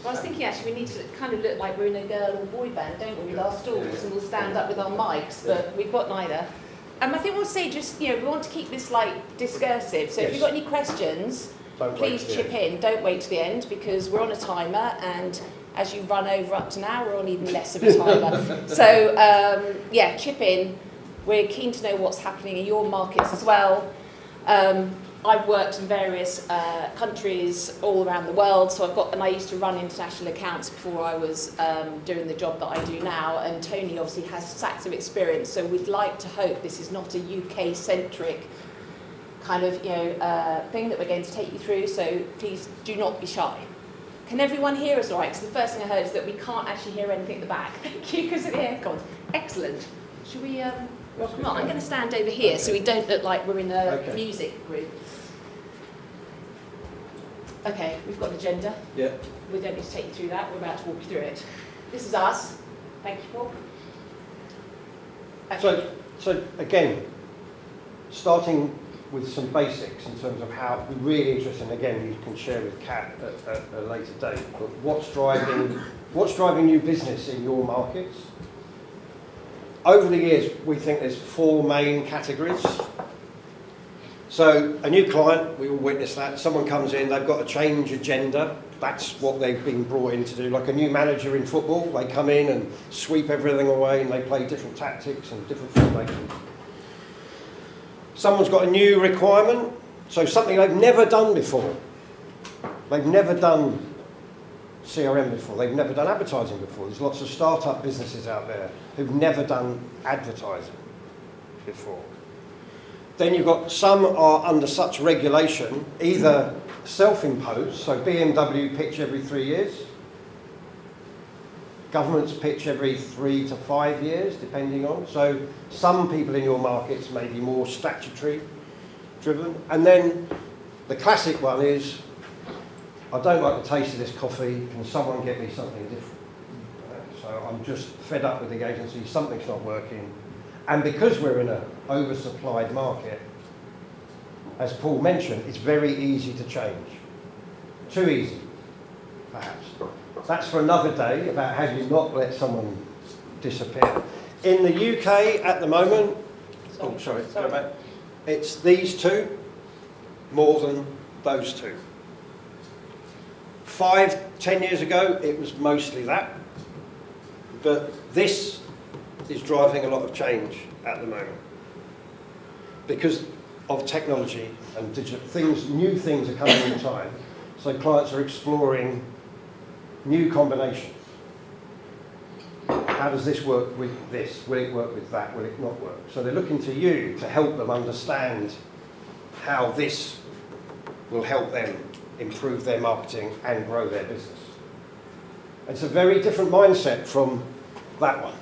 Well, I was thinking actually we need to kind of look like we're in a girl or boy band, don't we, with our stools, and we'll stand up with our mics, but we've got neither. I think we'll say just, we want to keep this like discursive, so if you've got any questions, please chip in. Don't wait to the end, because we're on a timer, and as you run over up to now, we're on even less of a timer. So, yeah, chip in. We're keen to know what's happening in your markets as well. I've worked in various countries all around the world, so I used to run international accounts before I was doing the job that I do now, and Tony obviously has stacks of experience, so we'd like to hope this is not a UK-centric kind of thing that we're going to take you through, so please do not be shy. Can everyone hear us all right? Because the first thing I heard is that we can't actually hear anything at the back. Thank you, because of the aircon. Excellent. Should we... welcome on. I'm going to stand over here so we don't look like we're in a music group. Okay, we've got an agenda. Yeah. We don't need to take you through that. We're about to walk you through it. This is us. Thank you, Paul. So again, starting with some basics in terms of how we're really interested, and again, you can share with Kat at a later date, but what's driving new business in your markets? Over the years, we think there's 4 main categories. So a new client, we all witness that. Someone comes in, they've got a change agenda. That's what they've been brought in to do. Like a new manager in football, they come in and sweep everything away, and they play different tactics and different formations. Someone's got a new requirement, so something they've never done before. They've never done CRM before, they've never done advertising before. There's lots of start-up businesses out there who've never done advertising before. Then you've got some are under such regulation, either self-imposed, so BMW pitch every 3 years, governments pitch every 3 to 5 years, depending on. So some people in your markets may be more statutory driven. And then the classic one is, I don't like the taste of this coffee, can someone get me something different? So I'm just fed up with the agency, something's not working. And because we're in an oversupplied market, as Paul mentioned, it's very easy to change. Too easy, perhaps. That's for another day, about how you not let someone disappear. In the UK at the moment, sorry. Go back. It's these two more than those two. 5-10 years ago, it was mostly that. But this is driving a lot of change at the moment. Because of technology and digital things, new things are coming all the time. So clients are exploring new combinations. How does this work with this? Will it work with that? Will it not work? So they're looking to you to help them understand how this will help them improve their marketing and grow their business. It's a very different mindset from that one.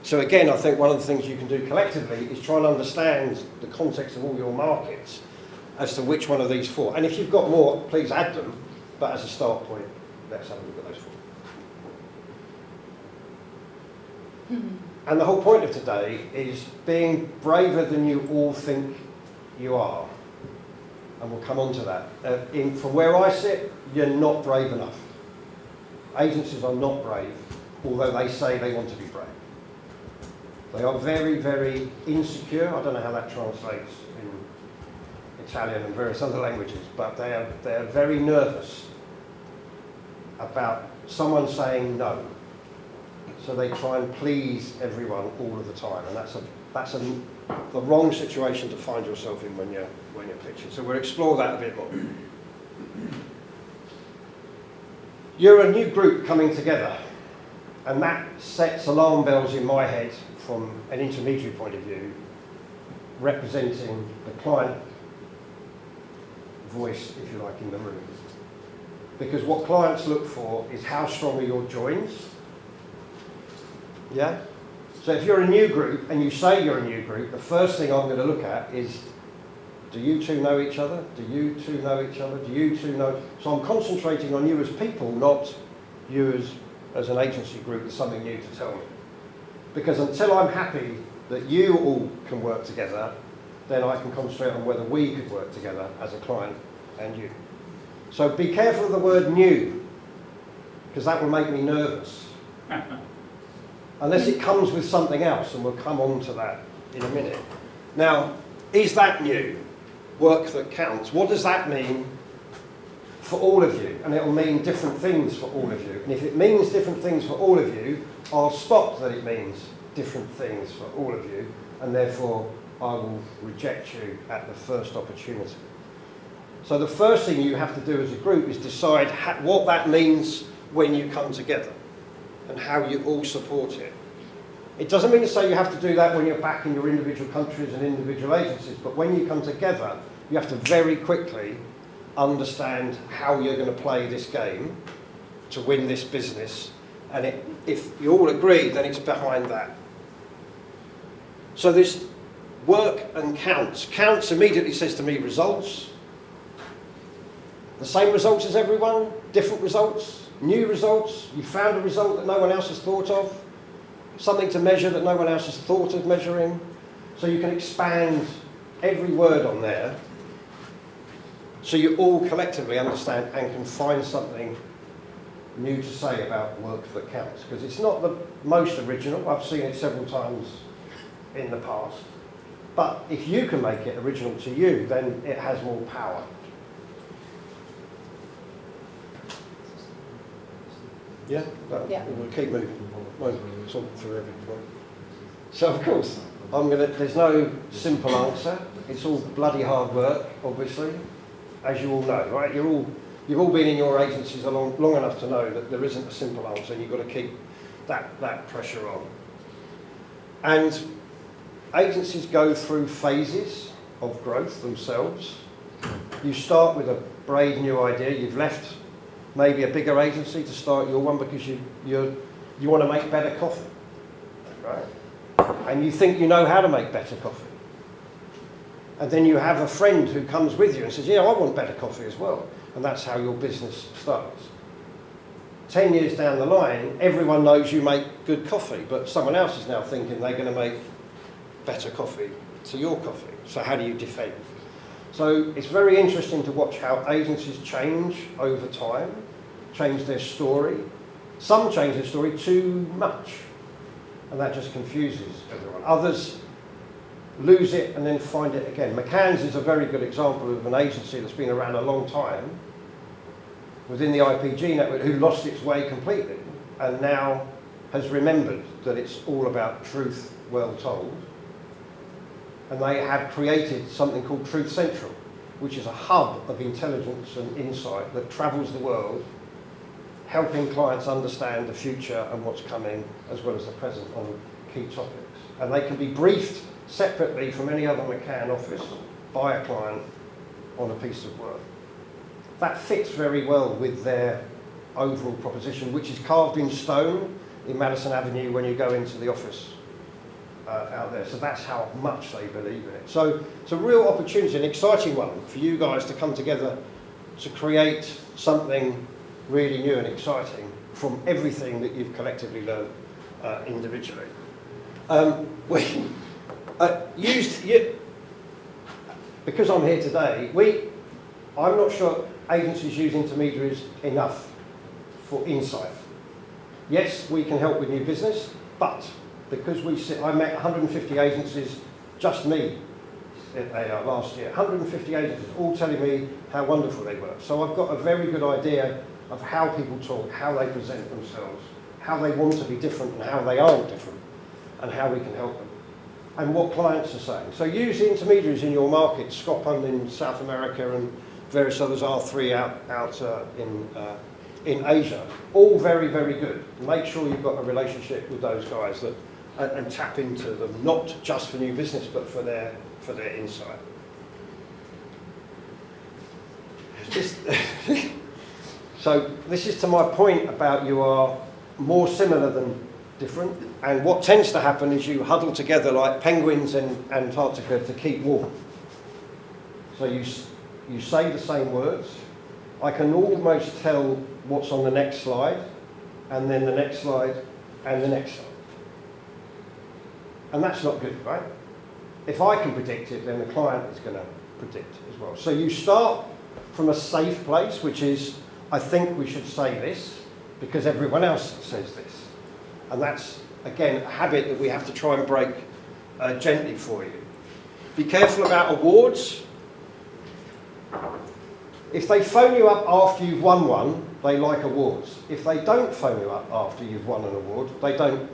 So again, I think one of the things you can do collectively is try and understand the context of all your markets as to which one of these 4. And if you've got more, please add them. But as a start point, let's have a look at those 4. And the whole point of today is being braver than you all think you are. And we'll come on to that. From where I sit, you're not brave enough. Agencies are not brave, although they say they want to be brave. They are very, very insecure. I don't know how that translates in Italian and various other languages, but they are very nervous about someone saying no. So they try and please everyone all of the time, and that's the wrong situation to find yourself in when you're pitching. So we'll explore that a bit more. You're a new group coming together, and that sets alarm bells in my head from an intermediary point of view, representing the client voice, if you like, in the room. Because what clients look for is how strong are your joins. Yeah? So if you're a new group and you say you're a new group, the first thing I'm going to look at is, do you two know each other? Do you two know each other? Do you two know? So I'm concentrating on you as people, not you as an agency group with something new to tell me. Because until I'm happy that you all can work together, then I can concentrate on whether we could work together as a client and you. So be careful of the word new because that will make me nervous. Unless it comes with something else, and we'll come on to that in a minute. Now, is that new? Work that counts. What does that mean for all of you? And it will mean different things for all of you. And if it means different things for all of you, I'll spot that it means different things for all of you, and therefore I will reject you at the first opportunity. So the first thing you have to do as a group is decide what that means when you come together and how you all support it. It doesn't mean to say you have to do that when you're back in your individual countries and individual agencies, but when you come together, you have to very quickly understand how you're going to play this game to win this business. And if you all agree, then it's behind that. So this work and counts. Counts immediately says to me results. The same results as everyone, different results, new results. You found a result that no one else has thought of. Something to measure that no one else has thought of measuring. So you can expand every word on there so you all collectively understand and can find something new to say about work that counts. Because it's not the most original. I've seen it several times in the past. But if you can make it original to you, then it has more power. Yeah? Yeah. We'll keep moving. Won't talk through everything. So of course, there's no simple answer. It's all bloody hard work, obviously, as you all know, right? You've all been in your agencies long enough to know that there isn't a simple answer, and you've got to keep that pressure on. And agencies go through phases of growth themselves. You start with a brave new idea. You've left maybe a bigger agency to start your one because you want to make better coffee, right? And you think you know how to make better coffee. And then you have a friend who comes with you and says, yeah, I want better coffee as well. And that's how your business starts. 10 years down the line, everyone knows you make good coffee, but someone else is now thinking they're going to make better coffee to your coffee. So how do you defend? So it's very interesting to watch how agencies change over time, change their story. Some change their story too much, and that just confuses everyone. Others lose it and then find it again. McCann's is a very good example of an agency that's been around a long time within the IPG network who lost its way completely and now has remembered that it's all about truth well told. And they have created something called Truth Central, which is a hub of intelligence and insight that travels the world, helping clients understand the future and what's coming, as well as the present on key topics. And they can be briefed separately from any other McCann office by a client on a piece of work. That fits very well with their overall proposition, which is carved in stone in Madison Avenue when you go into the office out there. So that's how much they believe in it. So it's a real opportunity, an exciting one for you guys to come together to create something really new and exciting from everything that you've collectively learned individually. Because I'm here today, I'm not sure agencies use intermediaries enough for insight. Yes, we can help with new business, but because I met 150 agencies, just me, last year. 150 agencies, all telling me how wonderful they were. So I've got a very good idea of how people talk, how they present themselves, how they want to be different and how they aren't different, and how we can help them, and what clients are saying. So use the intermediaries in your market, Scotland in South America and various others, R3 out in Asia. All very, very good. Make sure you've got a relationship with those guys and tap into them, not just for new business, but for their insight. So this is to my point about you are more similar than different, and what tends to happen is you huddle together like penguins in Antarctica to keep warm. So you say the same words. I can almost tell what's on the next slide, and then the next slide, and the next slide. And that's not good, right? If I can predict it, then the client is going to predict as well. So you start from a safe place, which is, I think we should say this, because everyone else says this. And that's, again, a habit that we have to try and break gently for you. Be careful about awards. If they phone you up after you've won one, they like awards. If they don't phone you up after you've won an award, they don't.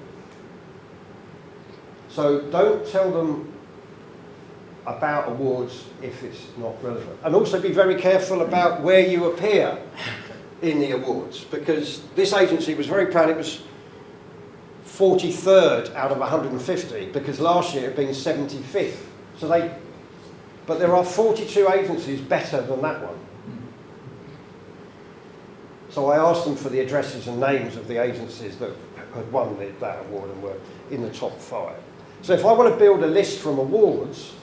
So don't tell them about awards if it's not relevant. And also be very careful about where you appear in the awards, because this agency was very proud it was 43rd out of 150, because last year it had been 75th. But there are 42 agencies better than that one. So I asked them for the addresses and names of the agencies that had won that award and were in the top 5. So if I want to build a list from awards,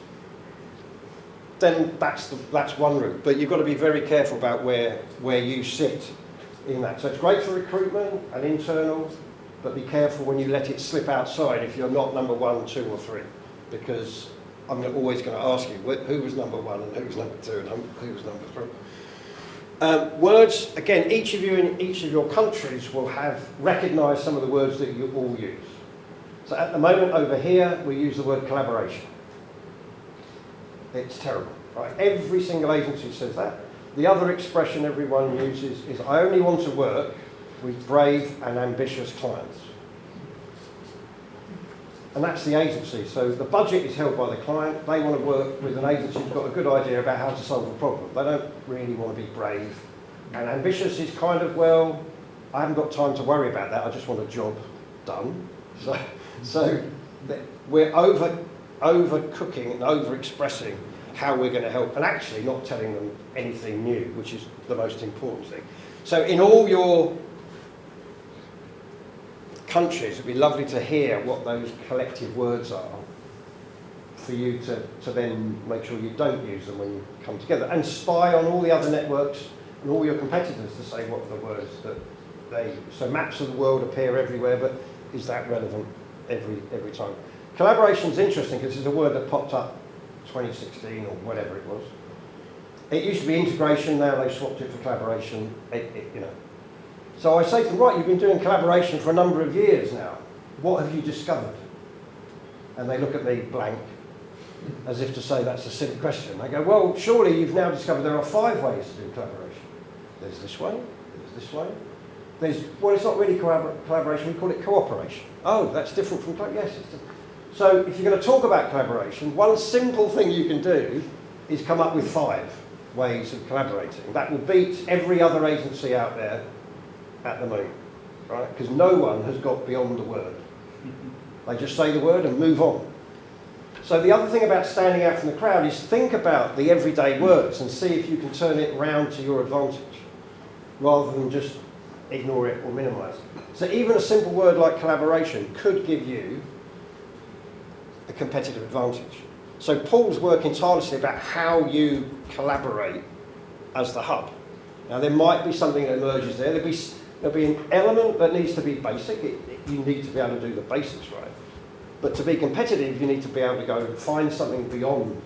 then that's one route. But you've got to be very careful about where you sit in that. So it's great for recruitment and internal, but be careful when you let it slip outside if you're not number 1, 2 or 3, because I'm always going to ask you who was number 1 and who was number 2 and who was number 3. Words, again, each of you in each of your countries will have recognised some of the words that you all use. So at the moment over here, we use the word collaboration. It's terrible, right? Every single agency says that. The other expression everyone uses is, I only want to work with brave and ambitious clients. And that's the agency. So the budget is held by the client. They want to work with an agency who's got a good idea about how to solve a problem. They don't really want to be brave. And ambitious is kind of, well, I haven't got time to worry about that. I just want a job done. So we're overcooking and over-expressing how we're going to help, and actually not telling them anything new, which is the most important thing. So in all your countries, it'd be lovely to hear what those collective words are for you to then make sure you don't use them when you come together, and spy on all the other networks and all your competitors to say what are the words that so maps of the world appear everywhere, but is that relevant every time? Collaboration is interesting because it's a word that popped up 2016 or whatever it was. It used to be integration, now they swapped it for collaboration, you know. So I say to them, right, you've been doing collaboration for a number of years now. What have you discovered? And they look at me blank, as if to say that's a silly question. I go, well, surely you've now discovered there are 5 ways to do collaboration. There's this way, there's this way. Well, it's not really collaboration, we call it cooperation. Oh, that's different from yes, it's different. So if you're going to talk about collaboration, one simple thing you can do is come up with 5 ways of collaborating. That will beat every other agency out there at the moment, right? Because no one has got beyond the word. They just say the word and move on. So the other thing about standing out from the crowd is think about the everyday words and see if you can turn it round to your advantage, rather than just ignore it or minimise it. So even a simple word like collaboration could give you a competitive advantage. So Paul's working tirelessly about how you collaborate as the hub. Now there might be something that emerges there. There'll be an element that needs to be basic. You need to be able to do the basics right. But to be competitive, you need to be able to go and find something beyond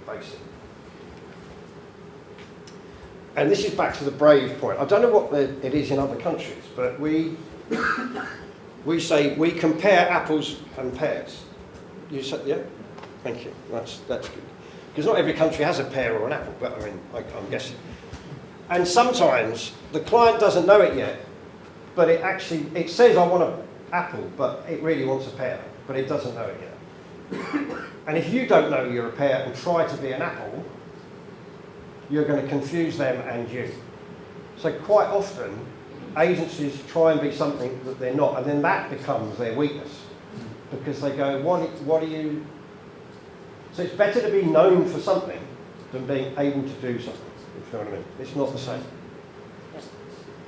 basic. And this is back to the brave point. I don't know what it is in other countries, but we say we compare apples and pears. You said, yeah? Thank you. That's good. Because not every country has a pear or an apple, but I mean, I'm guessing. And sometimes the client doesn't know it yet, but it says I want an apple, but it really wants a pear, but it doesn't know it yet. And if you don't know you're a pear and try to be an apple, you're going to confuse them and you. So quite often, agencies try and be something that they're not, and then that becomes their weakness. Because they go, what are you... So it's better to be known for something than being able to do something, if you know what I mean. It's not the same.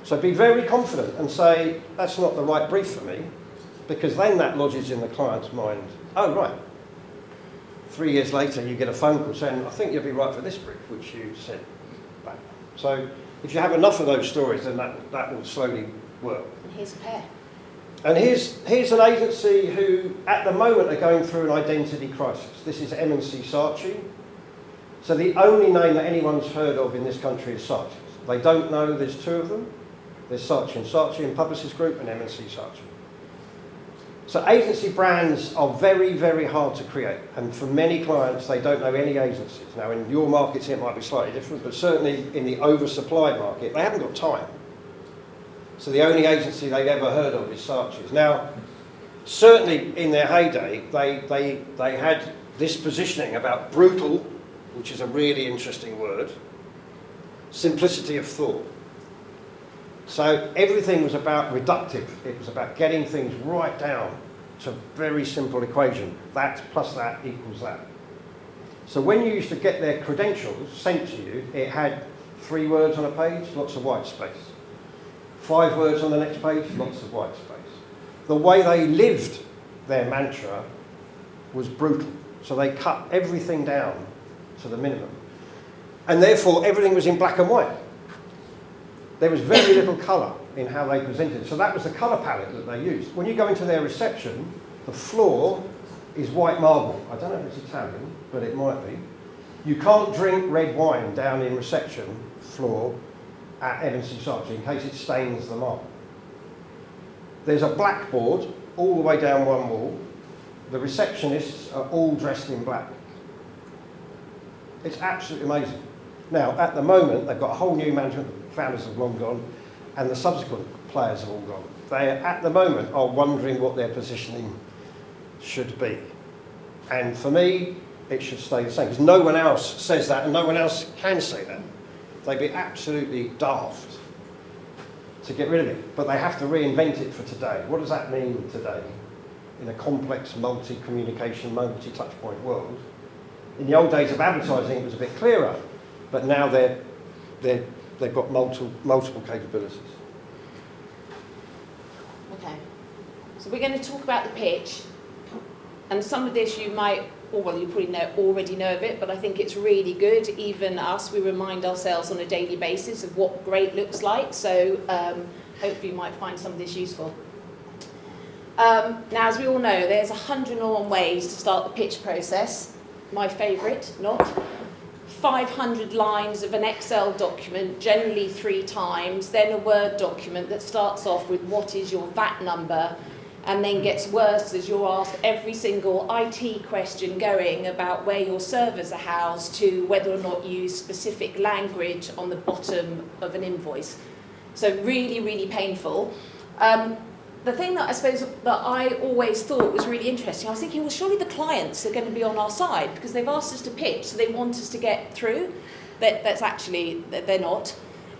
So be very confident and say, that's not the right brief for me, because then that lodges in the client's mind, oh, right. 3 years later, you get a phone call saying, I think you'll be right for this brief, which you said back. So if you have enough of those stories, then that will slowly work. And here's a pair. And here's an agency who, at the moment, are going through an identity crisis. This is M&C Saatchi. So the only name that anyone's heard of in this country is Saatchi's. They don't know there's 2 of them. There's Saatchi & Saatchi and Publicis Group and M&C Saatchi. So agency brands are very, very hard to create. And for many clients, they don't know any agencies. Now, in your markets, it might be slightly different, but certainly in the oversupplied market, they haven't got time. So the only agency they've ever heard of is Saatchi's. Now, certainly in their heyday, they had this positioning about brutal, which is a really interesting word, simplicity of thought. So everything was about reductive. It was about getting things right down to a very simple equation. That plus that equals that. So when you used to get their credentials sent to you, it had 3 words on a page, lots of white space. 5 words on the next page, lots of white space. The way they lived their mantra was brutal. So they cut everything down to the minimum. And therefore, everything was in black and white. There was very little colour in how they presented. So that was the colour palette that they used. When you go into their reception, the floor is white marble. I don't know if it's Italian, but it might be. You can't drink red wine down in reception floor at M&C Saatchi in case it stains the marble. There's a blackboard all the way down one wall. The receptionists are all dressed in black. It's absolutely amazing. Now, at the moment, they've got a whole new management. The founders have long gone, and the subsequent players have all gone. They, at the moment, are wondering what their positioning should be. And for me, it should stay the same, because no one else says that, and no one else can say that. They'd be absolutely daft to get rid of it, but they have to reinvent it for today. What does that mean today in a complex, multi-communication, multi-touchpoint world? In the old days of advertising, it was a bit clearer, but now they've got multiple capabilities. Okay, so we're going to talk about the pitch, and some of this you might, or well, you probably already know of it, but I think it's really good. Even us, we remind ourselves on a daily basis of what great looks like. So hopefully you might find some of this useful. Now, as we all know, there's 101 ways to start the pitch process. My favourite, not. 500 lines of an Excel document, generally 3 times, then a Word document that starts off with what is your VAT number, and then gets worse as you're asked every single IT question going about where your servers are housed to whether or not you use specific language on the bottom of an invoice. So really, really painful. The thing that I suppose that I always thought was really interesting, I was thinking, well, surely the clients are going to be on our side because they've asked us to pitch, so they want us to get through. That's actually, they're not.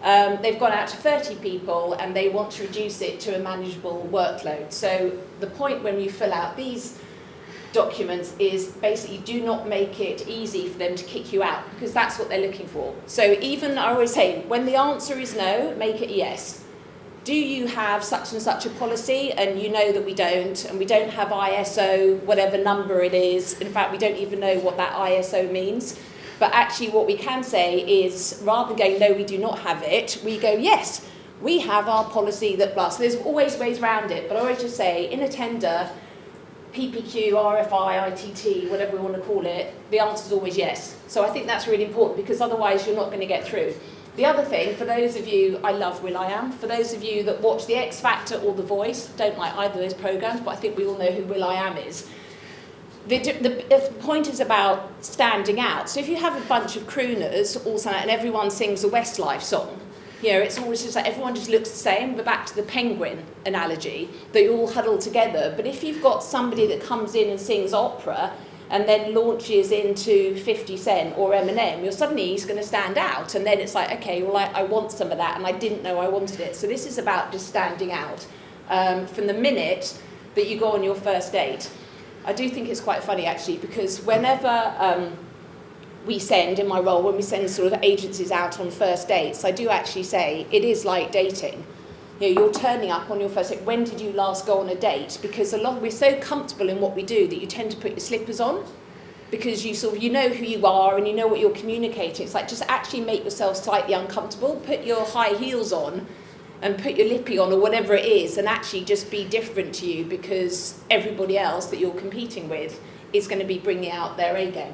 They've gone out to 30 people and they want to reduce it to a manageable workload. So the point when you fill out these documents is basically do not make it easy for them to kick you out, because that's what they're looking for. So even, I always say, when the answer is no, make it yes. Do you have such and such a policy? And you know that we don't, and we don't have ISO, whatever number it is. In fact, we don't even know what that ISO means. But actually what we can say is, rather than going, no, we do not have it, we go, yes, we have our policy that blah. So there's always ways around it, but I always just say, in a tender, PPQ, RFI, ITT, whatever we want to call it, the answer is always yes. So I think that's really important, because otherwise you're not going to get through. The other thing, for those of you, I love will.i.am, for those of you that watch The X Factor or The Voice, don't like either of those programmes, but I think we all know who will.i.am is. The point is about standing out. So if you have a bunch of crooners all stand out and everyone sings a Westlife song, you know, it's always just like everyone just looks the same. We're back to the penguin analogy, that you all huddle together. But if you've got somebody that comes in and sings opera and then launches into 50 Cent or Eminem, you're suddenly he's going to stand out. And then it's like, okay, well, I want some of that, and I didn't know I wanted it. So this is about just standing out from the minute that you go on your first date. I do think it's quite funny, actually, because whenever we send, in my role, when we send sort of agencies out on first dates, I do actually say it is like dating. You know, you're turning up on your first date. When did you last go on a date? Because we're so comfortable in what we do that you tend to put your slippers on, because you know who you are and you know what you're communicating. It's like, just actually make yourself slightly uncomfortable, put your high heels on and put your lippy on or whatever it is, and actually just be different to you, because everybody else that you're competing with is going to be bringing out their A game.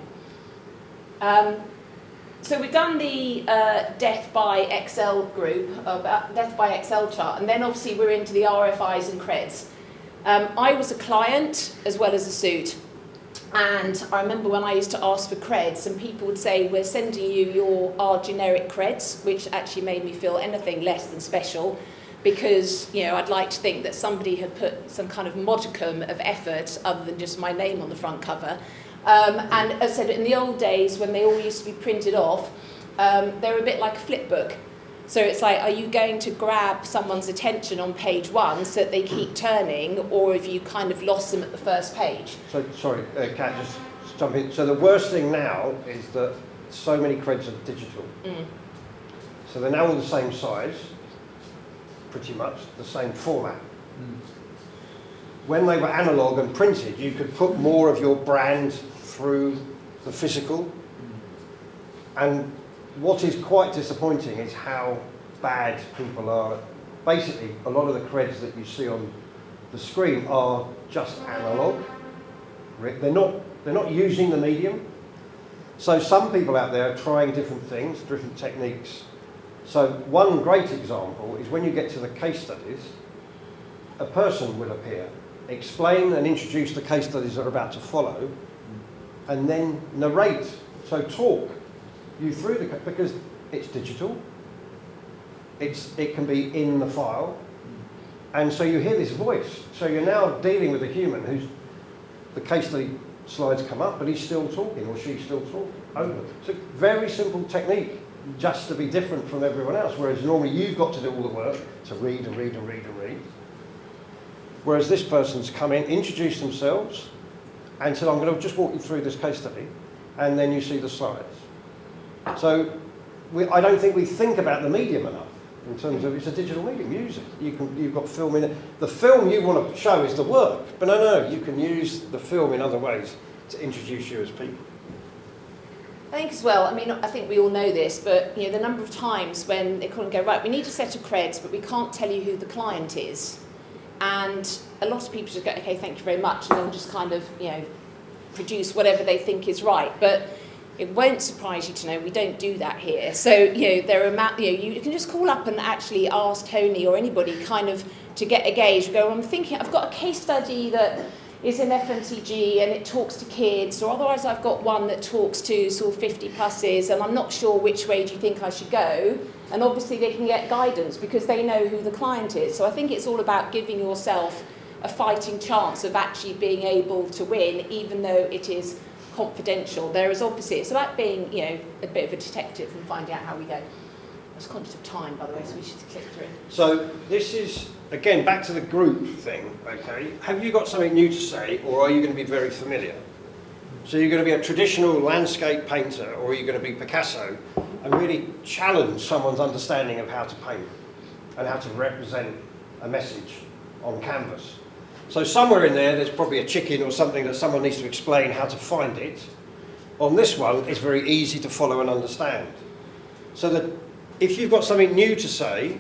So we've done the Death by Excel group, Death by Excel chart, and then obviously we're into the RFIs and creds. I was a client as well as a suit, and I remember when I used to ask for creds, and people would say, we're sending you our generic creds, which actually made me feel anything less than special, because I'd like to think that somebody had put some kind of modicum of effort other than just my name on the front cover. And as I said, in the old days when they all used to be printed off, they were a bit like a flip book. So it's like, are you going to grab someone's attention on page 1 so that they keep turning, or have you kind of lost them at the first page? So, sorry, Kat, just jump in. So the worst thing now is that so many creds are digital. So they're now all the same size, pretty much, the same format. When they were analogue and printed, you could put more of your brand through the physical. And what is quite disappointing is how bad people are. Basically, a lot of the creds that you see on the screen are just analogue. They're not using the medium. So some people out there are trying different things, different techniques. So one great example is when you get to the case studies, a person will appear, explain and introduce the case studies that are about to follow, and then narrate, so talk you through because it's digital, it can be in the file, and so you hear this voice. So you're now dealing with a human who's, the case study slides come up, but he's still talking, or she's still talking. It's a very simple technique, just to be different from everyone else, whereas normally you've got to do all the work to read and read and read and read. Whereas this person's come in, introduced themselves, and said, I'm going to just walk you through this case study, and then you see the slides. So I don't think we think about the medium enough in terms of it's a digital medium, use it. You've got film in it. The film you want to show is the work, but no, you can use the film in other ways to introduce you as people. I think as well, I think we all know this, but the number of times when they call and go, right, we need a set of creds, but we can't tell you who the client is. And a lot of people just go, okay, thank you very much, and they'll just kind of, produce whatever they think is right. But it won't surprise you to know we don't do that here. So, there are, you can just call up and actually ask Tony or anybody kind of to get a gauge. You go, I'm thinking, I've got a case study that is in FMCG and it talks to kids, or otherwise I've got one that talks to sort of 50 pluses and I'm not sure which way do you think I should go. And obviously they can get guidance because they know who the client is. So I think it's all about giving yourself a fighting chance of actually being able to win, even though it is confidential. There is obviously, it's about being, a bit of a detective and finding out how we go. I was conscious of time, by the way, so we should click through. So this is, again, back to the group thing, okay? Have you got something new to say, or are you going to be very familiar? So you're going to be a traditional landscape painter, or are you going to be Picasso, and really challenge someone's understanding of how to paint and how to represent a message on canvas. So somewhere in there's probably a chicken or something that someone needs to explain how to find it. On this one, it's very easy to follow and understand. So that if you've got something new to say,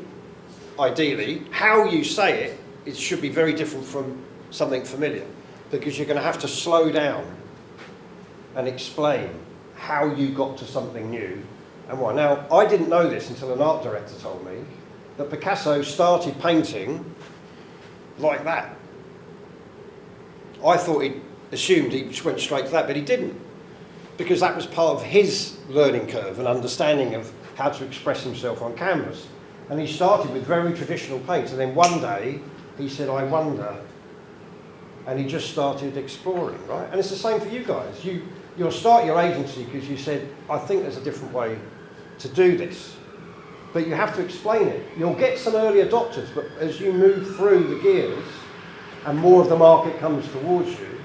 ideally, how you say it should be very different from something familiar, because you're going to have to slow down and explain how you got to something new and why. Now, I didn't know this until an art director told me that Picasso started painting like that. I thought he assumed he just went straight to that, but he didn't, because that was part of his learning curve and understanding of how to express himself on canvas. And he started with very traditional paints, and then one day he said, I wonder, and he just started exploring, right? And it's the same for you guys. You'll start your agency because you said, I think there's a different way to do this. But you have to explain it. You'll get some early adopters, but as you move through the gears and more of the market comes towards you,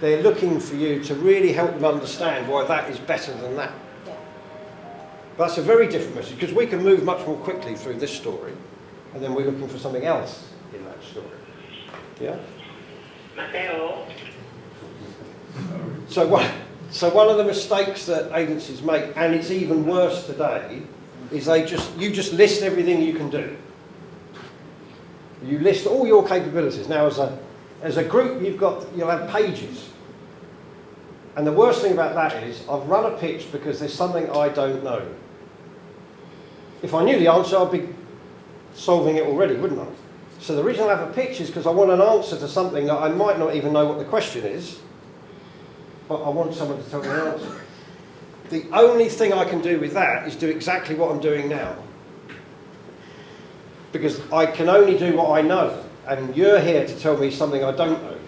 they're looking for you to really help them understand why that is better than that. Yeah. But that's a very different message, because we can move much more quickly through this story, and then we're looking for something else in that story. Yeah? Matteo. So one of the mistakes that agencies make, and it's even worse today, is you just list everything you can do. You list all your capabilities. Now, as a group, you'll have pages. And the worst thing about that is I've run a pitch because there's something I don't know. If I knew the answer, I'd be solving it already, wouldn't I? So the reason I have a pitch is because I want an answer to something that I might not even know what the question is, but I want someone to tell me the answer. The only thing I can do with that is do exactly what I'm doing now. Because I can only do what I know, and you're here to tell me something I don't know.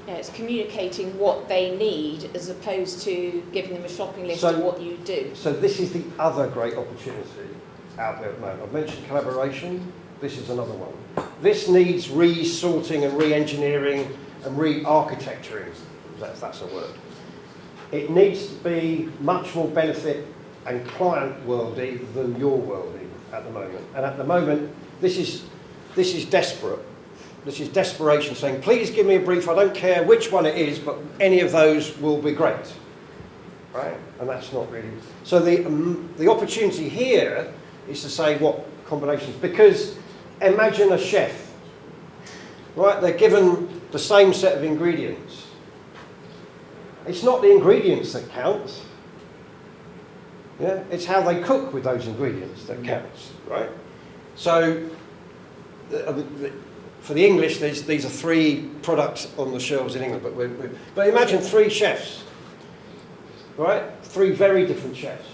Yeah, it's communicating what they need as opposed to giving them a shopping list of what you do. So this is the other great opportunity out there at the moment. I've mentioned collaboration. This is another one. This needs re-sorting and re-engineering and re-architecturing, if that's a word. It needs to be much more benefit and client-worldy than your worldy at the moment. And at the moment, this is desperate. This is desperation, saying, please give me a brief, I don't care which one it is, but any of those will be great. Right? And that's not really... So the opportunity here is to say what combinations, because imagine a chef, right? They're given the same set of ingredients. It's not the ingredients that counts. Yeah? It's how they cook with those ingredients that counts, right? So, for the English, these are 3 products on the shelves in England, but imagine 3 chefs, right? 3 very different chefs.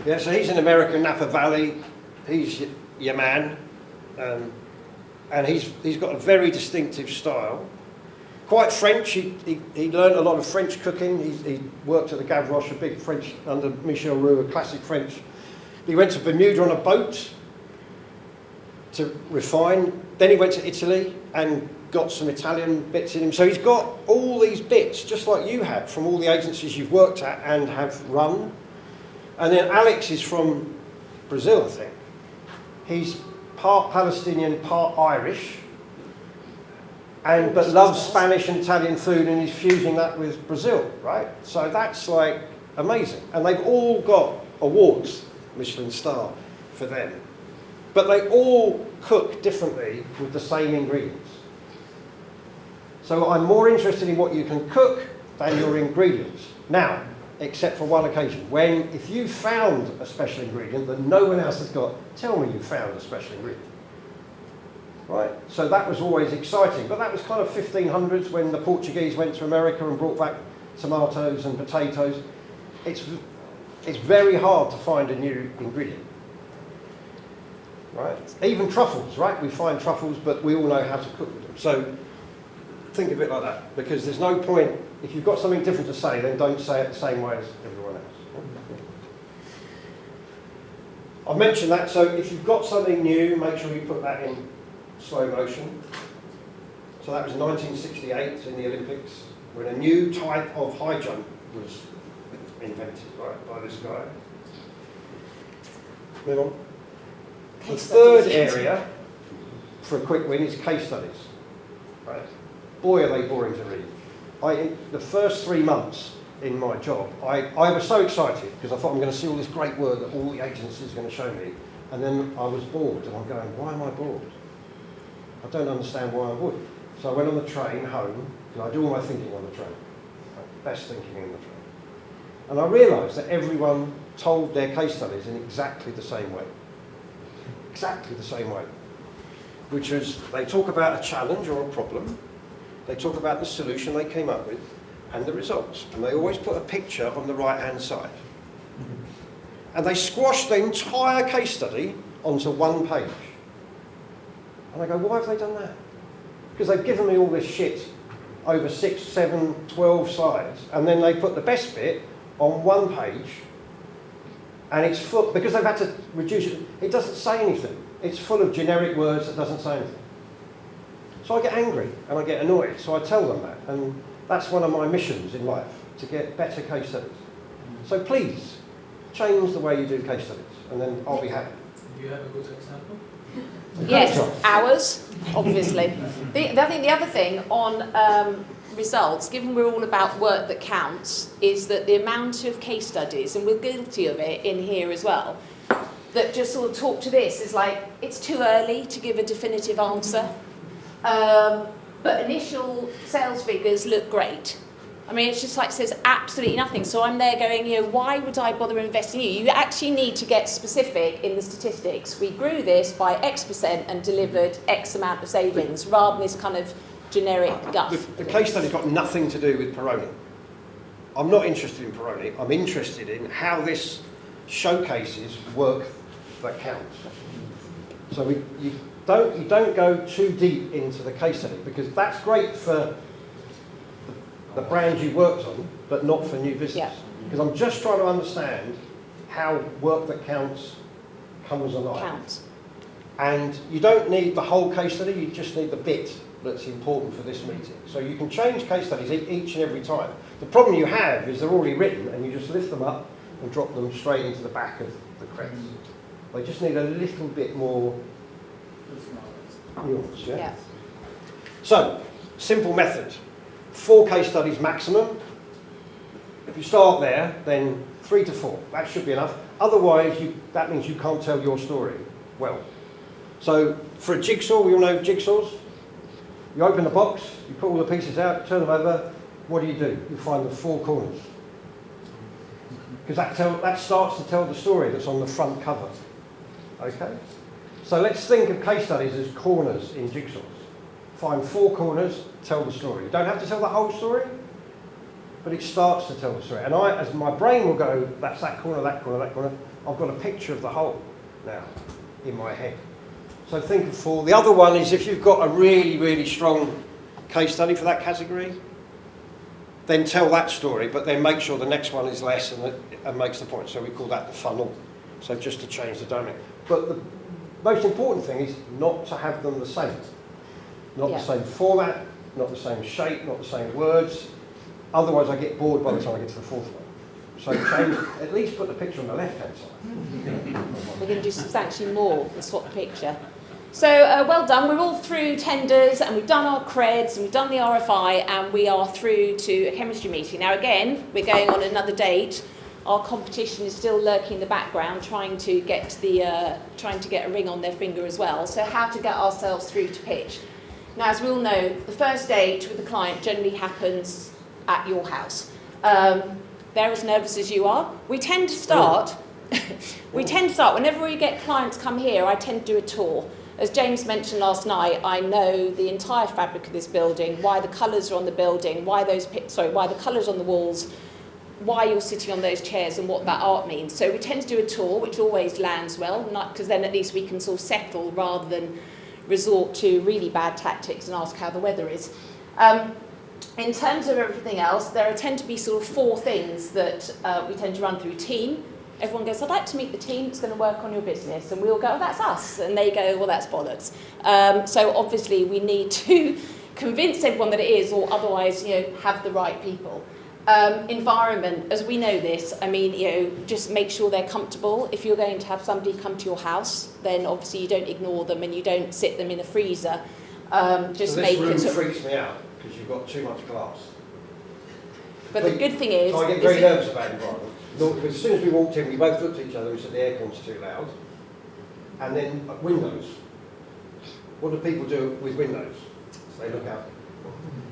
Yeah, so he's in America, Napa Valley, he's your man, and he's got a very distinctive style. Quite French, he learned a lot of French cooking. He worked at the Gavroche, a big French, under Michel Roux, a classic French. He went to Bermuda on a boat to refine. Then he went to Italy and got some Italian bits in him. So he's got all these bits, just like you have, from all the agencies you've worked at and have run. And then Alex is from Brazil, I think. He's part Palestinian, part Irish, but loves Spanish and Italian food, and he's fusing that with Brazil, right? So that's like amazing. And they've all got awards, Michelin star, for them. But they all cook differently with the same ingredients. So I'm more interested in what you can cook than your ingredients. Now, except for one occasion, if you found a special ingredient that no one else has got, tell me you found a special ingredient. Right? So that was always exciting, but that was kind of 1500s when the Portuguese went to America and brought back tomatoes and potatoes. It's very hard to find a new ingredient. Right? Even truffles, right? We find truffles, but we all know how to cook with them. So think of it like that, because there's no point, if you've got something different to say, then don't say it the same way as everyone else. I've mentioned that, so if you've got something new, make sure you put that in slow motion. So that was 1968 in the Olympics, when a new type of high jump was invented, right, by this guy. Move on. The third area for a quick win is case studies. Right? Boy, are they boring to read. In the first 3 months in my job, I was so excited because I thought I'm going to see all this great work that all the agencies are going to show me. And then I was bored, and I'm going, why am I bored? I don't understand why I'm bored. So I went on the train home, and I do all my thinking on the train. Best thinking in the train. And I realised that everyone told their case studies in exactly the same way. Exactly the same way. Which is, they talk about a challenge or a problem, they talk about the solution they came up with, and the results. And they always put a picture on the right-hand side. And they squash the entire case study onto one page. And I go, why have they done that? Because they've given me all this shit over 6, 7, 12 slides, and then they put the best bit on one page, and it's full, because they've had to reduce it, it doesn't say anything. It's full of generic words that doesn't say anything. So I get angry and I get annoyed, so I tell them that, and that's one of my missions in life, to get better case studies. So please, change the way you do case studies, and then I'll be happy. Do you have a good example? Yes, ours, obviously. I think the other thing on results, given we're all about work that counts, is that the amount of case studies, and we're guilty of it in here as well, that just sort of talk to this is like, it's too early to give a definitive answer, but initial sales figures look great. I mean, it's just like says absolutely nothing. So I'm there going, you know, why would I bother investing in you? You actually need to get specific in the statistics. We grew this by X% and delivered X amount of savings, rather than this kind of generic guff. The case study's got nothing to do with Peroni. I'm not interested in Peroni. I'm interested in how this showcases work that counts. So you don't go too deep into the case study, because that's great for the brands you worked on, but not for new business. Yeah. Because I'm just trying to understand how work that counts comes alive. Counts. And you don't need the whole case study, you just need the bit that's important for this meeting. So you can change case studies each and every time. The problem you have is they're already written and you just lift them up and drop them straight into the back of the crest. They just need a little bit more nuance. Yeah. So, simple method. 4 case studies maximum. If you start there, then 3 to 4. That should be enough. Otherwise, that means you can't tell your story well. So, for a jigsaw, we all know jigsaws. You open the box, you pull all the pieces out, turn them over. What do? You find the 4 corners. Because that starts to tell the story that's on the front cover. Okay? So let's think of case studies as corners in jigsaws. Find 4 corners, tell the story. You don't have to tell the whole story, but it starts to tell the story. And as my brain will go, that's that corner, that corner, that corner, I've got a picture of the whole now in my head. So think of 4. The other one is if you've got a really, really strong case study for that category, then tell that story, but then make sure the next one is less and makes the point. So we call that the funnel. So just to change the dynamic. But the most important thing is not to have them the same. Not the same format, not the same shape, not the same words. Otherwise I get bored by the time I get to the 4th one. So change, at least put the picture on the left-hand side. We're going to do substantially more than swap the picture. So well done. We're all through tenders and we've done our creds and we've done the RFI and we are through to a chemistry meeting. Now again, we're going on another date. Our competition is still lurking in the background, trying to get a ring on their finger as well. So how to get ourselves through to pitch. Now, as we all know, the first date with the client generally happens at your house. They're as nervous as you are. We tend to start. Whenever we get clients come here, I tend to do a tour. As James mentioned last night, I know the entire fabric of this building, why the colours are on the building, why the colours on the walls, why you're sitting on those chairs and what that art means. So we tend to do a tour, which always lands well, because then at least we can sort of settle rather than resort to really bad tactics and ask how the weather is. In terms of everything else, there tend to be sort of 4 things that we tend to run through. Team. Everyone goes, I'd like to meet the team that's going to work on your business. And we all go, oh, that's us. And they go, well, that's bollocks. So obviously we need to convince everyone that it is, or otherwise, have the right people. Environment, as we know this, I mean, just make sure they're comfortable. If you're going to have somebody come to your house, then obviously you don't ignore them and you don't sit them in a freezer. Just so make this it. room freaks me out because you've got too much glass. But the good thing is, I get very nervous about environment. As soon as we walked in, we both looked at each other and said the aircon's too loud. And then windows. What do people do with windows? They look out.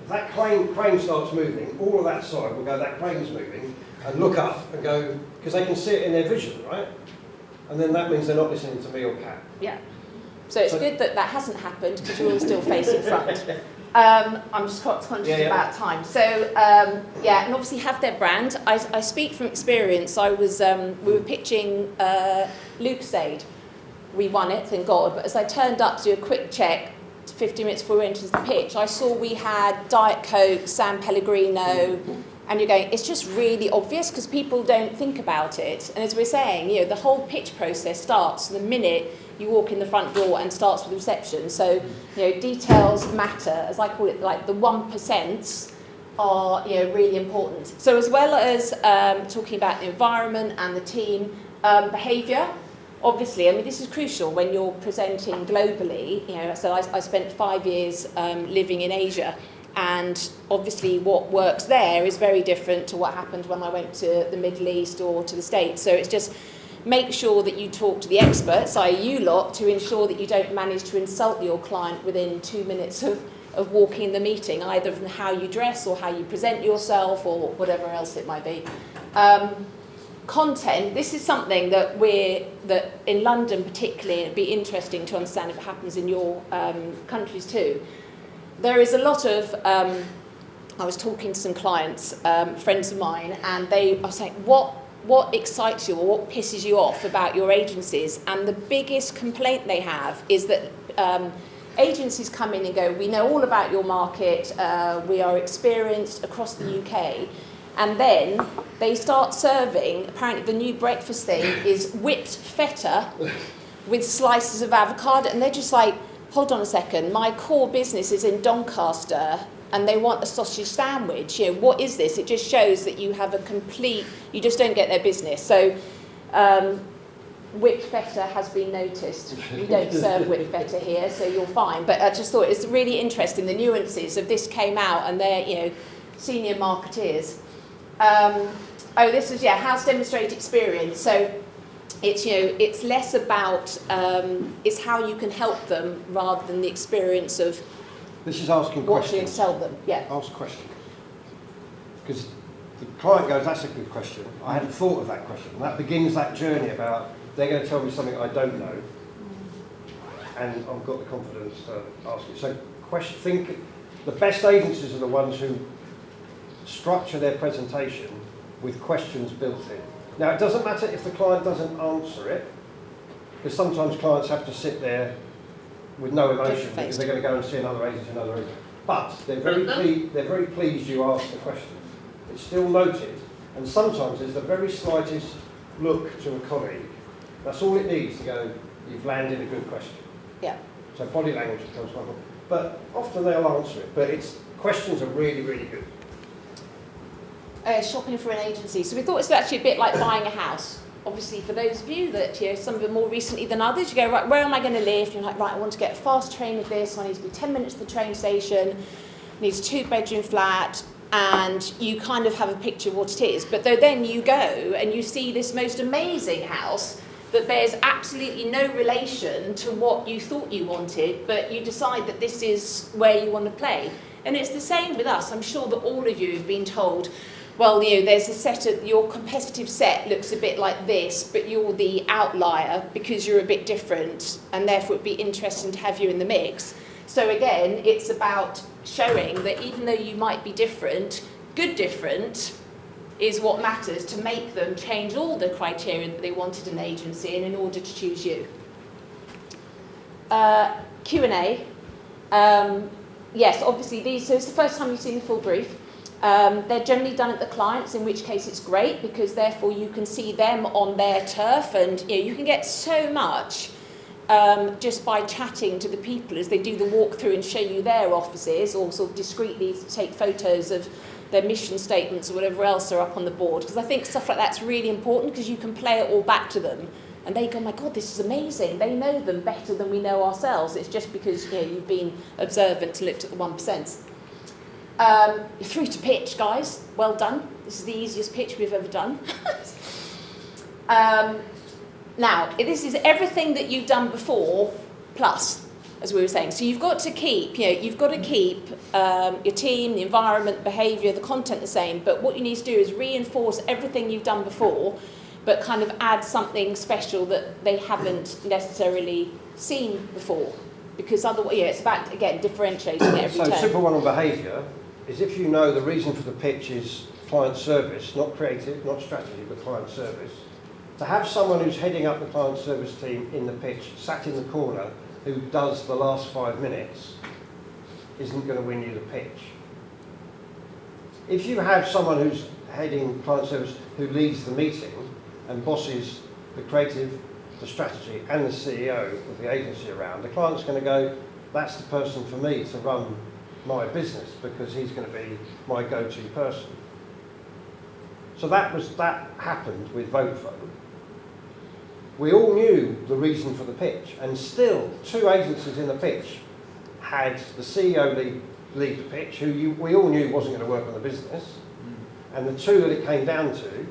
If that crane starts moving, all of that side will go, that crane's moving, and look up and go, because they can see it in their vision, right? And then that means they're not listening to me or Kat. Yeah. So it's good that hasn't happened because you're all still facing front. I'm just conscious about time. So, and obviously have their brand. I speak from experience. We were pitching Lucasade. We won it, thank God. But as I turned up to do a quick check, 15 minutes before we went into the pitch, I saw we had Diet Coke, San Pellegrino, and you're going, it's just really obvious because people don't think about it. And as we're saying, the whole pitch process starts the minute you walk in the front door and starts with the reception. So, details matter, as I call it, like the 1% are, really important. So as well as talking about the environment and the team, behaviour, obviously, I mean, this is crucial when you're presenting globally. So I spent 5 years living in Asia, and obviously what works there is very different to what happened when I went to the Middle East or to the States. So it's just make sure that you talk to the experts, i.e. you lot, to ensure that you don't manage to insult your client within 2 minutes of of walking the meeting, either from how you dress or how you present yourself or whatever else it might be. Content, this is something that in London particularly, it'd be interesting to understand if it happens in your countries too. There is a lot of, I was talking to some clients, friends of mine, and I was saying, what excites you or what pisses you off about your agencies? And the biggest complaint they have is that agencies come in and go, we know all about your market, we are experienced across the UK, and then they start serving, apparently the new breakfast thing is whipped feta with slices of avocado, and they're just like, hold on a second, my core business is in Doncaster, and they want a sausage sandwich. You know, what is this? It just shows that you have you just don't get their business. So whipped feta has been noticed. We don't serve whipped feta here, so you're fine. But I just thought it's really interesting, the nuances of this came out, and they're, senior marketeers. This is, house demonstrate experience. So it's, it's less about, it's how you can help them rather than the experience of This is asking what questions. you sell them. Yeah. Ask questions. Because the client goes, that's a good question. I hadn't thought of that question. And that begins that journey about, they're going to tell me something I don't know. And I've got the confidence to ask it. So think, the best agencies are the ones who structure their presentation with questions built in. Now, it doesn't matter if the client doesn't answer it, because sometimes clients have to sit there with no emotion because they're going to go and see another agency, But they're very pleased you asked the question. It's still noted, and sometimes there's the very slightest look to a colleague. That's all it needs to go, you've landed a good question. Yeah. So body language becomes one. But often they'll answer it, but questions are really, really good. Shopping for an agency. So we thought it's actually a bit like buying a house. Obviously, for those of you that, some of them more recently than others, you go, right, where am I going to live? You're like, right, I want to get a fast train with this, so I need to be 10 minutes to the train station, needs a 2-bedroom flat, and you kind of have a picture of what it is. But then you go and you see this most amazing house that bears absolutely no relation to what you thought you wanted, but you decide that this is where you want to play. And it's the same with us. I'm sure that all of you have been told, well, there's a set of, your competitive set looks a bit like this, but you're the outlier because you're a bit different, and therefore it'd be interesting to have you in the mix. So again, it's about showing that even though you might be different, good different is what matters to make them change all the criteria that they wanted in an agency and in order to choose you. Q&A. Yes, obviously so it's the first time you've seen the full brief. They're generally done at the clients, in which case it's great because therefore you can see them on their turf, and you can get so much just by chatting to the people as they do the walkthrough and show you their offices, or sort of discreetly take photos of their mission statements or whatever else are up on the board. Because I think stuff like that's really important because you can play it all back to them. And they go, my God, this is amazing. They know them better than we know ourselves. It's just because you've been observant and looked at the 1%. Through to pitch, guys. Well done. This is the easiest pitch we've ever done. Now, this is everything that you've done before, plus, as we were saying. So you've got to keep, your team, the environment, behaviour, the content the same. But what you need to do is reinforce everything you've done before, but kind of add something special that they haven't necessarily seen before. Because otherwise, it's about, again, differentiating it every So turn. simple one on behaviour is if you know the reason for the pitch is client service, not creative, not strategy, but client service, to have someone who's heading up the client service team in the pitch, sat in the corner, who does the last 5 minutes, isn't going to win you the pitch. If you have someone who's heading client service who leads the meeting and bosses the creative, the strategy and the CEO of the agency around, the client's going to go, that's the person for me to run my business because he's going to be my go-to person. So that happened with Vodafone. We all knew the reason for the pitch, and still 2 agencies in the pitch had the CEO lead the pitch, who we all knew wasn't going to work on the business, and the 2 that it came down to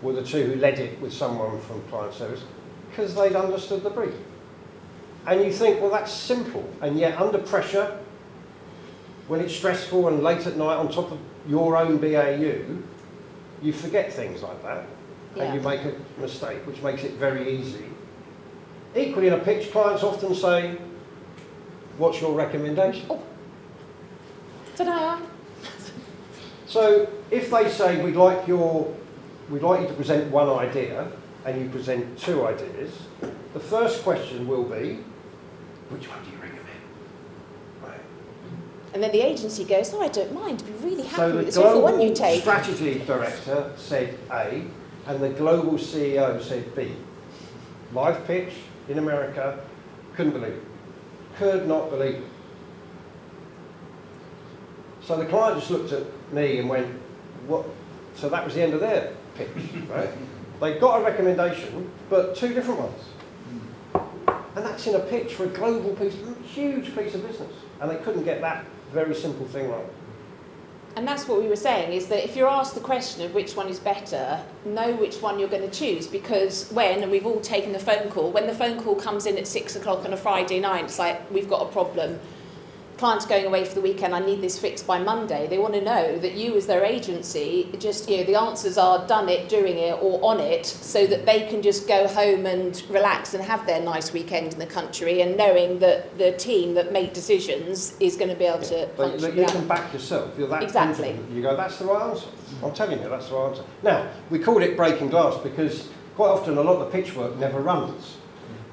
were the 2 who led it with someone from client service, because they'd understood the brief. And you think, well, that's simple, and yet under pressure, when it's stressful and late at night on top of your own BAU, you forget things like that and you make a mistake, which makes it very easy. Equally in a pitch, clients often say, what's your recommendation? Oh. Ta-da! So if they say, we'd like you to present one idea, and you present two ideas, the first question will be, which one do you recommend? Right. And then the agency goes, oh, I don't mind, I'd be really happy So with the this offer one you global take. strategy director said A, and the global CEO said B. Live pitch in America, couldn't believe it. Could not believe it. So the client just looked at me and went, what? So that was the end of their pitch, right? They got a recommendation, but two different ones. And that's in a pitch for a global piece, huge piece of business. And they couldn't get that very simple thing right. And that's what we were saying, is that if you're asked the question of which one is better, know which one you're going to choose, because and we've all taken the phone call, when the phone call comes in at 6 o'clock on a Friday night, it's like, we've got a problem. Client's going away for the weekend, I need this fixed by Monday. They want to know that you as their agency, just, the answers are done it, doing it, or on it, so that they can just go home and relax and have their nice weekend in the country, and knowing that the team that make decisions is going to be able to function. You can back yourself. You're that exactly. confident. You go, that's the right answer. I'm telling you, that's the right answer. Now, we called it breaking glass because quite often a lot of the pitch work never runs.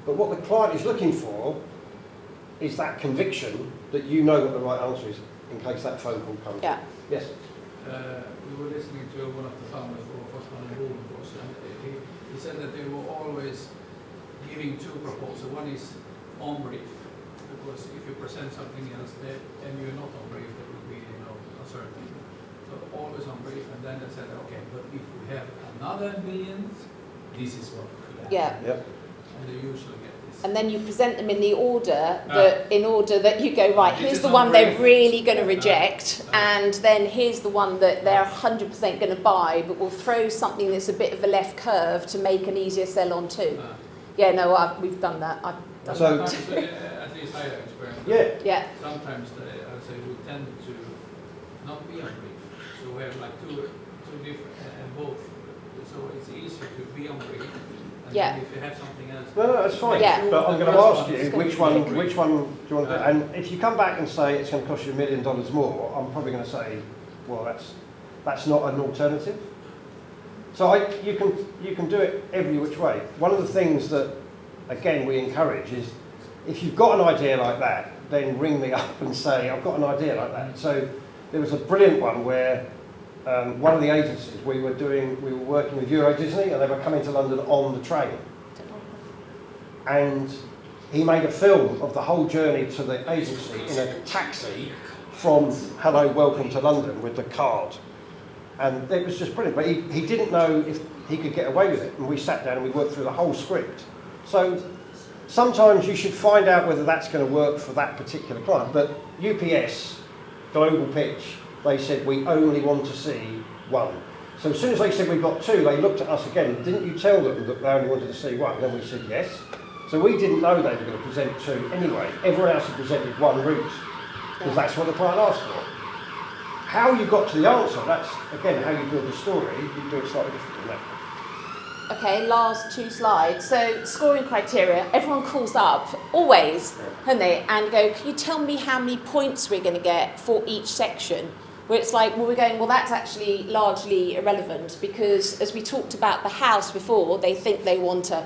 But what the client is looking for is that conviction that you know what the right answer is in case that phone call comes. Yeah. Yes? We were listening to one of the founders of Hubs Forum24, and he said that they were always giving two proposals. One is on brief, because if you present something else and you're not on brief, there will be uncertainty. So always on brief, and then they said, okay, but if we have another million, this is what could happen. Yeah. Yep. And they usually get this. And then you present them in the order that you go, right, here's the one unbrief. they're really going to reject, and then here's the one that they're 100% going to buy, but we'll throw something that's a bit of a left curve to make an easier sell on too. Yeah, no, we've done that. I've done So- that. Sometimes, at least I have experienced. Yeah. Yeah. Sometimes I would say we tend to not be on brief, so we have like two different and both. So it's easier to be on brief. And Yeah. then if you have something else. No, that's fine. Yeah. But I'm going to ask you which one do you want to do? Uh, And if you come back and say it's going to cost you $1 million more, I'm probably going to say, well, that's not an alternative. So you can do it every which way. One of the things that, again, we encourage is if you've got an idea like that, then ring me up and say, I've got an idea like that. So there was a brilliant one where one of the agencies, we were working with Euro Disney, and they were coming to London on the train. And he made a film of the whole journey to the agency in a taxi from Hello, Welcome to London with the card. And it was just brilliant, but he didn't know if he could get away with it. And we sat down and we worked through the whole script. So sometimes you should find out whether that's going to work for that particular client. But UPS, global pitch, they said we only want to see one. So as soon as they said we got two, they looked at us again. Didn't you tell them that they only wanted to see one? Then we said yes. So we didn't know they were going to present two anyway. Everyone else had presented one route, because that's what the client asked for. How you got to the answer, that's, again, how you build the story. You do it slightly differently than that. Okay, last two slides. So scoring criteria, everyone calls up, always, don't they, and go, can you tell me how many points we're going to get for each section? Where it's like, well, we're going, well, that's actually largely irrelevant, because as we talked about the house before, they think they want a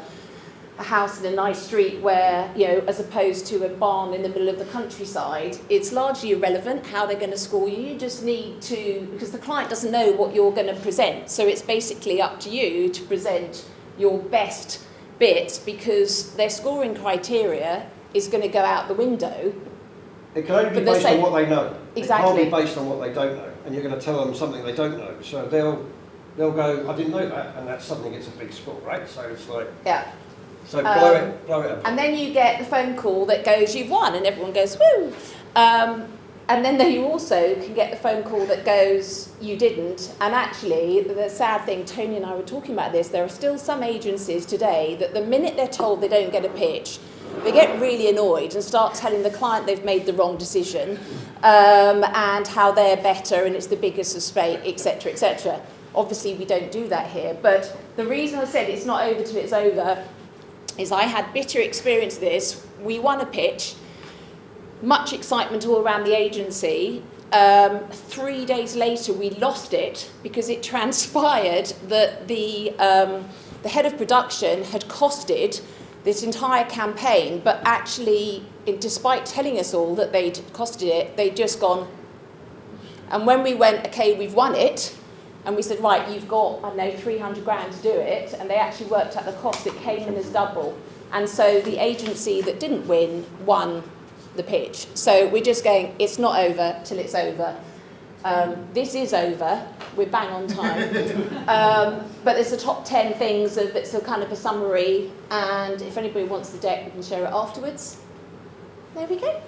house in a nice street where, as opposed to a barn in the middle of the countryside. It's largely irrelevant how they're going to score you. You just need to, because the client doesn't know what you're going to present. So it's basically up to you to present your best bits, because their scoring criteria is going to go out the window. It can only be based on what they know. Exactly. It can't be based on what they don't know. And you're going to tell them something they don't know. So they'll go, I didn't know that, and that suddenly gets a big score, right? So it's like... Yeah. So blow it up. And then you get the phone call that goes, you've won, and everyone goes, woo! And then you also can get the phone call that goes, you didn't. And actually, the sad thing, Tony and I were talking about this, there are still some agencies today that the minute they're told they don't get a pitch, they get really annoyed and start telling the client they've made the wrong decision. and how they're better and it's the biggest of Spain, etc., etc. Obviously, we don't do that here. But the reason I said it's not over till it's over is I had bitter experience of this. We won a pitch, much excitement all around the agency. 3 days later, we lost it because it transpired that the head of production had costed this entire campaign, but actually, despite telling us all that they'd costed it, they'd just gone. And when we went, okay, we've won it, and we said, right, you've got, I don't know, 300 grand to do it, and they actually worked out the cost, it came in as double. And so the agency that didn't win won the pitch. So we're just going, it's not over till it's over. This is over, we're bang on time. But there's the top 10 things that's a kind of a summary, and if anybody wants the deck, we can share it afterwards. There we go.